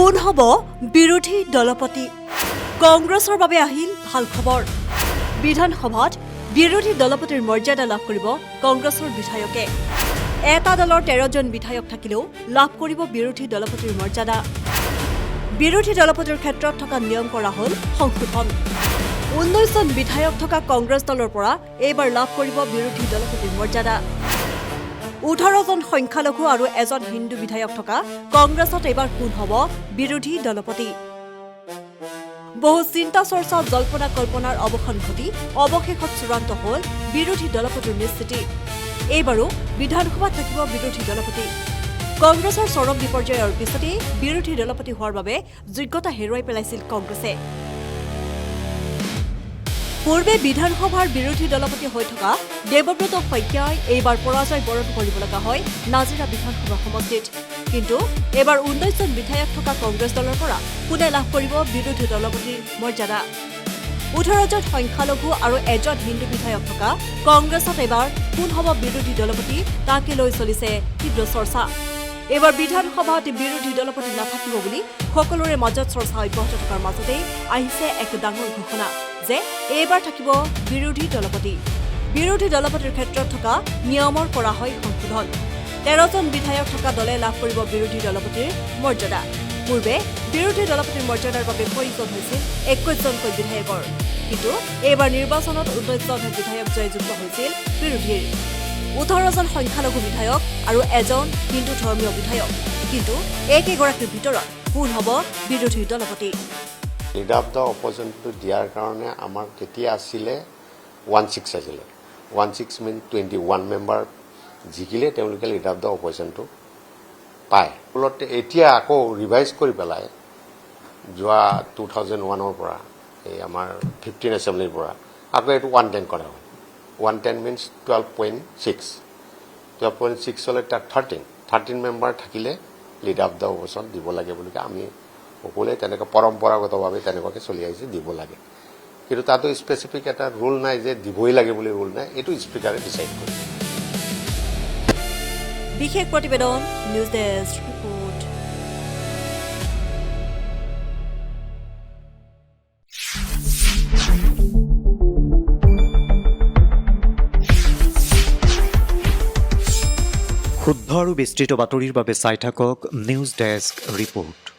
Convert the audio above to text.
কোন হব বিৰোধী দলপতি কংগ্ৰেছৰ বাবে আহিল ভাল খবৰ বিধানসভাত বিৰোধী দলপতিৰ মৰ্যাদা লাভ কৰিব কংগ্ৰেছৰ বিধায়কে এটা দলৰ 13 জন বিধায়ক থাকিলেও লাভ কৰিব বিৰোধী দলপতিৰ মৰ্যাদা বিৰোধী দলপতিৰ ক্ষেত্ৰত থকা নিয়ম কৰা হল সংশোধন 19 জন বিধায়ক থকা কংগ্ৰেছ দলৰ পৰা এইবাৰ লাভ কৰিব বিৰোধী দলপতিৰ মৰ্যাদা 18 জন সংখ্যালঘু আৰু এজন হিন্দু বিধায়ক থকা কংগ্ৰেছত এইবাৰ কোন হ'ব বিৰোধী দলপতি বহু চিন্তা চৰ্চা জল্পনা কল্পনাৰ অৱসান ঘটি অৱশেষত চূড়ান্ত হ'ল বিৰোধী দলপতিৰ নিশ্চিতি এইবাৰো বিধানসভাত থাকিব বিৰোধী দলপতি কংগ্ৰেছৰ চৰম বিপৰ্যয়ৰ পিছতে বিৰোধী দলপতি হোৱাৰ বাবে যোগ্যতা হেৰুৱাই পেলাইছিল কংগ্ৰেছে পূৰ্বে বিধানসভাৰ বিৰোধী দলপতি হৈ থকা দেৱব্ৰত শইকীয়াই এইবাৰ পৰাজয় বৰণ কৰিব লগা হয় নাজিৰা বিধানসভা সমষ্টিত কিন্তু এবাৰ 19 জন বিধায়ক থকা কংগ্ৰেছ দলৰ পৰা কোনে লাভ কৰিব বিৰোধী দলপতিৰ মৰ্যাদা 18 জন সংখ্যালঘু আৰু এজন হিন্দু বিধায়ক থকা কংগ্ৰেছত এবাৰ কোন হ'ব বিৰোধী দলপতি তাকে লৈ চলিছে তীব্ৰ চৰ্চা এবাৰ বিধানসভাত বিৰোধী দলপতি নাথাকিব বুলি সকলোৰে মাজত চৰ্চা অব্যাহত থকাৰ মাজতে আহিছে এক ডাঙৰ ঘোষণা যে এইবাৰ থাকিব বিৰোধী দলপতিৰ ক্ষেত্ৰত থকা নিয়মৰ কৰা হয় সংশোধন 13 জন বিধায়ক থকা দলে লাভ কৰিব বিৰোধী দলপতিৰ মৰ্যাদা পূৰ্বে বিৰোধী দলপতিৰ মৰ্যাদাৰ বাবে প্ৰয়োজন হৈছিল 21 জনকৈ বিধায়কৰ কিন্তু এইবাৰ নিৰ্বাচনত 19 জন বিধায়ক জয়যুক্ত হৈছিল বিৰোধীৰ 18 জন সংখ্যালঘু বিধায়ক আৰু এজন হিন্দু ধৰ্মীয় বিধায়ক কিন্তু একেগৰাকীৰ ভিতৰত কোন হ'ব বিৰোধী দলপতি লিডাৰ অফ দ্য অপজিশ্যনটো দিয়াৰ কাৰণে আমাৰ কেতিয়া আছিলে 16 আছিলে 16 মিন 21 মেম্বাৰ জিকিলে তেওঁলোকে লিডাৰ অফ দ্য অপজিশ্যনটো পায় ফলত এতিয়া আকৌ ৰিভাইজ কৰি পেলাই যোৱা 2001ৰ পৰা এই আমাৰ 15 এছেম্বলিৰ পৰা আকৌ এইটো 110 কৰা হয় 110 মিনছ 12.6 হ'লে তাত 13 মেম্বাৰ থাকিলে লিডাৰ অফ দ্য অপজিশ্যন দিব লাগে বুলি আমি সকলোৱে তেনেকৈ পৰম্পৰাগতভাৱে তেনেকুৱাকৈ চলি আহিছে দিব লাগে কিন্তু তাতো স্পেচিফিক এটা ৰুল নাই যে দিবই লাগে বুলি ৰুল নাই এইটো স্পীকাৰে ডিচাইড কৰে বিশেষ প্ৰতিবেদন নিউজ ডেস্ক ৰিপৰ্ট শুদ্ধ আৰু বিস্তৃত বাতৰিৰ বাবে চাই থাকক নিউজ ডেস্ক ৰিপৰ্ট